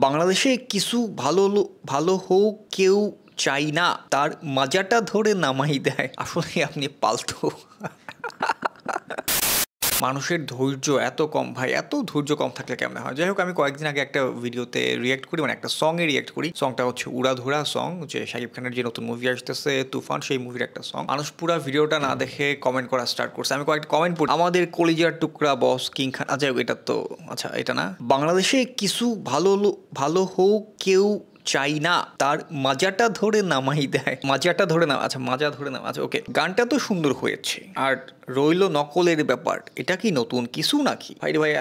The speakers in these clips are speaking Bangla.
বাংলাদেশে কিছু ভালো হোক কেউ চাই না, তার মাজাটা ধরে নামাই দেয়। আসলে আপনি পালতু। মানুষের ধৈর্য এত কম ভাই, এত ধৈর্য কম থাকলে কেমন হয়। যাই হোক, আমি কয়েকদিন আগে একটা ভিডিওতে রিয়াক্ট করি, মানে একটা সঙ্গে রিয়াক্ট করি। সংটা হচ্ছে উড়াধুরা সং, যে শাকিব খানের যে নতুন মুভি আসতেছে তুফান, সেই মুভির একটা সং। মানুষ পুরো ভিডিওটা না দেখে কমেন্ট করা স্টার্ট করছে। আমি কয়েকটা কমেন্ট পড়ি, আমাদের কলিজার টুকরা বস কিং খান। আচ্ছা এটা তো, আচ্ছা এটা না, বাংলাদেশে কিছু ভালো হোক কেউ চাই না, তার মাজাটা ধরে নামাই দেয়। মাজাটা ধরে নাম, আচ্ছা মাজা ধরে নাম, আচ্ছা ওকে। গানটা তো সুন্দর হয়েছে, আর রইল নকলের ব্যাপার, এটা কি নতুন কিছু নাকি? ভাই ভাই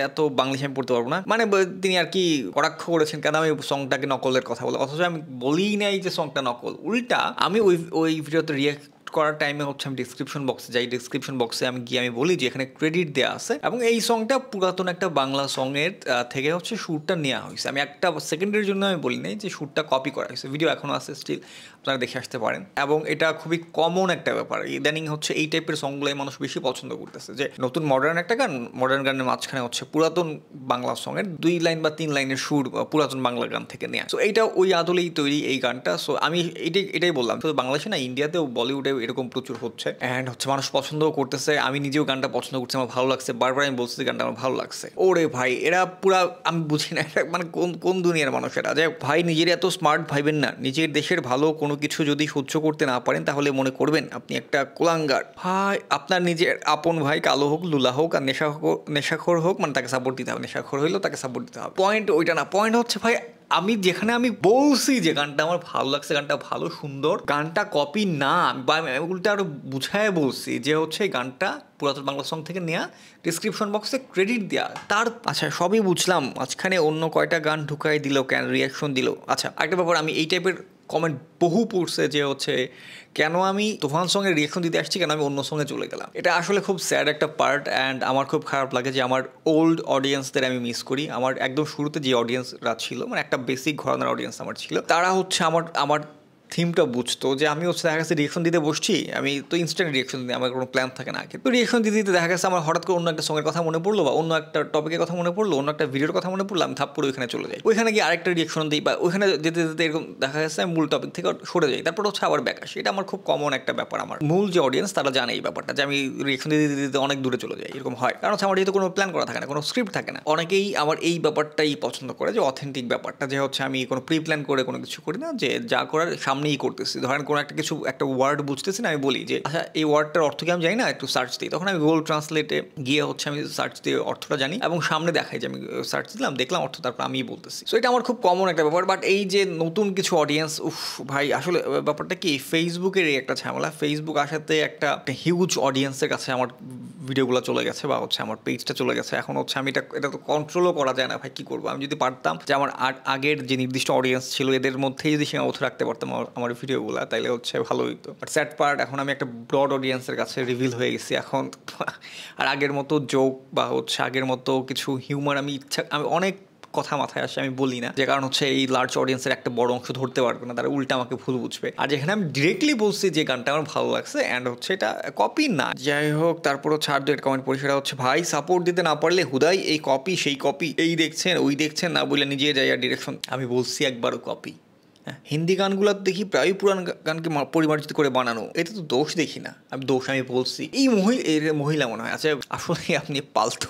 এত বাংলিশ আমি পড়তে পারবো না। মানে তিনি আর কি কটাক্ষ করেছেন কেন আমি সংটাকে নকলের কথা বলে, অথচ আমি বলি নাই যে সংটা নকল। উল্টা আমি ওই ভিডিওতে রিয়াক্ট করার টাইমে হচ্ছে আমি ডিসক্রিপশন বক্সে যাই, ডিসক্রিপশন বক্সে আমি গিয়ে আমি বলি যে এখানে ক্রেডিট দেওয়া আছে এবং এই সংটা পুরাতন একটা বাংলা সংয়ের থেকে হচ্ছে সুরটা নেওয়া হয়েছে। আমি একটা সেকেন্ডের জন্য আমি বলি নাই যে সুরটা কপি করা হয়েছে। ভিডিও এখনও আছে, স্টিল আপনারা দেখে আসতে পারেন। এবং এটা খুবই কমন একটা ব্যাপার, ইদানিং হচ্ছে এই টাইপের সংগুলোই মানুষ বেশি পছন্দ করতেছে, যে নতুন মডার্ন একটা গান, মডার্ন গানের মাঝখানে হচ্ছে পুরাতন বাংলা সংয়ের 2 লাইন বা 3 লাইনের সুর পুরাতন বাংলা গান থেকে নেওয়া। সো এইটা ওই আদলেই তৈরি এই গানটা। সো আমি এটাই বললাম, তো বাংলাদেশে না, ইন্ডিয়াতেও বলিউডে এরকম প্রচুর হচ্ছে অ্যান্ড হচ্ছে মানুষ পছন্দও করতেছে। আমি নিজেও গানটা পছন্দ করছি, আমার ভালো লাগছে, বারবার আমি বলছি গানটা আমার ভালো লাগছে। ওরে ভাই এরা পুরা, আমি বুঝি না মানে কোন দুনিয়ার মানুষ এরা। যাই ভাই, নিজের এত স্মার্ট ভাইবেন না। নিজের দেশের ভালো কোনো কিছু যদি সহ্য করতে না পারেন তাহলে মনে করবেন আপনি একটা কুলাঙ্গার। ভাই আপনার নিজের আপন ভাই কালো হোক, লুলা হোক আর নেশাখোর হোক, মানে তাকে সাপোর্ট দিতে হবে। নেশাখোর হইলেও তাকে সাপোর্ট দিতে হবে। পয়েন্ট ওইটা না, পয়েন্ট হচ্ছে ভাই আমি যেখানে আমি বলছি যে গানটা আমার ভালো লাগছে, গানটা ভালো সুন্দর, গানটা কপি না, বা উল্টা আরো বুঝায় বলছি যে হচ্ছে গানটা পুরাতন বাংলা সং থেকে নেওয়া, ডিসক্রিপশন বক্সে ক্রেডিট দেওয়া তার। আচ্ছা সবই বুঝলাম, মাঝখানে অন্য কয়টা গান ঢুকাই দিল কেন, রিয়াকশন দিল। আচ্ছা একটা ব্যাপার, আমি এই টাইপের কমেন্ট বহু পড়ছে যে হচ্ছে কেন আমি তুফান সঙ্গে রিয়াকশন দিতে আসছি, কেন আমি অন্য সঙ্গে চলে গেলাম। এটা আসলে খুব স্যাড একটা পার্ট অ্যান্ড আমার খুব খারাপ লাগে যে আমার ওল্ড অডিয়েন্সদের আমি মিস করি। আমার একদম শুরুতে যে অডিয়েন্সরা ছিল, মানে একটা বেসিক ঘরানার অডিয়েন্স আমার ছিল, তারা হচ্ছে আমার থিমটা বুঝতো, যে আমি হচ্ছে দেখা গেছে রিয়েকশন দিতে বসছি, আমি তো ইনস্ট্যান্ট রিয়েকশন দিই, আমার কোনো প্ল্যান থাকে না। কিন্তু রিয়েকশন দিতে দিতে দেখা গেছে আমার হঠাৎ করে অন্য একটা সঙ্গের কথা মনে পড়লো, বা অন্য একটা টপিকের কথা মনে পড়লো, অন্য একটা ভিডিওর কথা মনে পড়লো, আমি থাপ্পড়ে ওইখানে চলে যাই, ওইখানে গিয়ে আরেকটা রিয়েকশন দিই, বা ওইখানে যেতে যেতে এরকম দেখা গেছে আমি মূল টপিক থেকে সরে যাই, তারপর হচ্ছে আবার ব্যাক আসি। এটা আমার খুব কমন একটা ব্যাপার। আমার মূল যে অডিয়েন্স তারা জানে এই ব্যাপারটা, যে আমি রিয়েকশন দিতে দিতে অনেক দূরে চলে যাই, এরকম হয়। কারণ হচ্ছে আমার যেহেতু কোনো প্ল্যান করা থাকে না, কোনো স্ক্রিপ্ট থাকে না। অনেকেই আমার এই ব্যাপারটাই পছন্দ করে, যে অথেন্টিক ব্যাপারটা, যে হচ্ছে আমি কোনো প্রি প্ল্যান করে কোনো কিছু করি না, যে যা করার সামনেই করতেছি। ধরেন কোনো একটা কিছু, একটা ওয়ার্ড বুঝতেছি না, আমি বলি যে আচ্ছা এই ওয়ার্ডটার অর্থ কি আমি জানি না, একটু সার্চ দিই। তখন আমি গুগল ট্রান্সলেটে গিয়ে হচ্ছে আমি সার্চ দিয়ে অর্থটা জানি এবং সামনে দেখাই যে আমি সার্চ দিলাম, দেখলাম অর্থ, তারপর আমিই বলতেছি। সো এটা আমার খুব কমন একটা ব্যাপার। বাট এই যে নতুন কিছু অডিয়েন্স, ভাই আসলে ব্যাপারটা কি, ফেসবুকের একটা ঝামেলা। ফেসবুক আসাতে একটা হিউজ অডিয়েন্সের কাছে আমার ভিডিওগুলো চলে গেছে, বা হচ্ছে আমার পেজটা চলে গেছে। এখন হচ্ছে আমি এটা তো কন্ট্রোলও করা যায় না ভাই, কী করবো। আমি যদি পারতাম যে আমার আগের যে নির্দিষ্ট অডিয়েন্স ছিল এদের মধ্যেই যদি সীমাবদ্ধ রাখতে পারতাম আমার ভিডিওগুলো, তাইলে হচ্ছে ভালো হইতো। বাট স্যাড পার্ট, এখন আমি একটা ব্রড অডিয়েন্সের কাছে রিভিল হয়ে গেছি এখন। আর আগের মতো জোক বা হচ্ছে আগের মতো কিছু হিউমার আমি অনেক কথা মাথায় আসে আমি বলি না, যে কারণ হচ্ছে এই লার্জ অডিয়েন্সের একটা বড় অংশ ধরতে পারবে না, তারা উল্টা আমাকে ভুল বুঝবে। আর যেখানে আমি ডিরেক্টলি বলছি যে গানটা আমার ভালো লাগছে অ্যান্ড হচ্ছে এটা কপি না। যাই হোক, তারপর হচ্ছে আর 2 কমেন্ট পড়ি, সেটা হচ্ছে ভাই সাপোর্ট দিতে না পারলে হুদাই এই কপি সেই কপি, এই দেখছেন ওই দেখছেন না বলে নিজে যাই আর ডিরেকশন। আমি বলছি একবারও কপি। হিন্দি গানগুলো দেখি প্রায় পুরান গানকে পরিমার্জিত করে বানানো, এটা তো দোষ দেখি না। আমি বলছি এই মহিলা মনে হয়। আচ্ছা আসলে আপনি পালতু।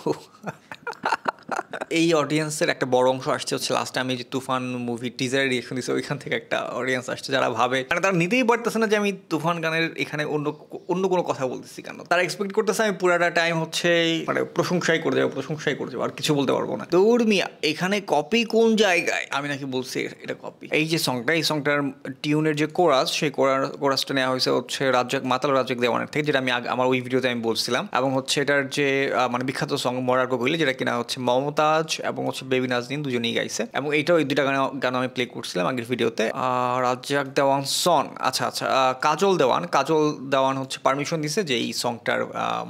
এই অডিয়েন্সের একটা বড় অংশ আসছে হচ্ছে লাস্ট টাইম যে তুফান মুভি টিজারে রিয়েকশন দিচ্ছে, ওইখান থেকে একটা অডিয়েন্স আসছে যারা ভাবে, মানে তারা নিতেই পারতেছে না যে আমি তুফান গানের এখানে অন্য কোনো কথা বলতেছি কেন। তারা এক্সপেক্ট করতেছে আমি পুরাটা টাইম হচ্ছে মানে প্রশংসাই করে যাবো আর কিছু বলতে পারবো না। দৌড় মিয়া, এখানে কপি কোন জায়গায়? আমি নাকি বলছি এটা কপি। এই যে এই সংটার টিউনের যে কোরাস, সেই কোরাসটা নেওয়া হয়েছে হচ্ছে মাতাল রাজ্জাক দেওয়ানের থেকে, যেটা আমি আমার ওই ভিডিওতে আমি বলছিলাম। এবং হচ্ছে এটার যে মানে বিখ্যাত সং মরার কোকিলে, যেটা কিনা হচ্ছে মমতাজ এবং হচ্ছে বেবি নাজনীন দুজনেই গাইছে, এবং এইটাও এই 2টা গান আমি প্লে করছিলাম আগের ভিডিওতে। রাজ্জাক দেওয়ান সং, আচ্ছা কাজল দেওয়ান হচ্ছে পারমিশন দিছে যে এই সংটার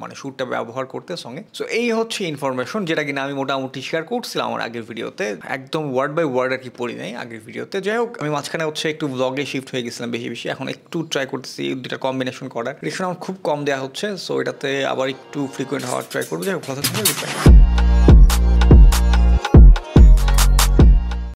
মানে সুরটা ব্যবহার করতে সঙ্গে। সো এই হচ্ছে ইনফরমেশন, যেটা কিনা আমি মোটামুটি শেয়ার করছিলাম আমার আগের ভিডিওতে, একদম ওয়ার্ড বাই ওয়ার্ড আর কি পড়ি নাই আগের ভিডিওতে। যাই হোক, আমি মাঝখানে হচ্ছে একটু ব্লগে শিফট হয়ে গেছিলাম বেশি, এখন একটু ট্রাই করতেছি 2টা কম্বিনেশন করার। রিয়েকশন আমার খুব কম দেওয়া হচ্ছে, সো এটাতে আবার একটু ফ্রিকোয়েন্ট হওয়ার ট্রাই করবো। যাই হোক, কথা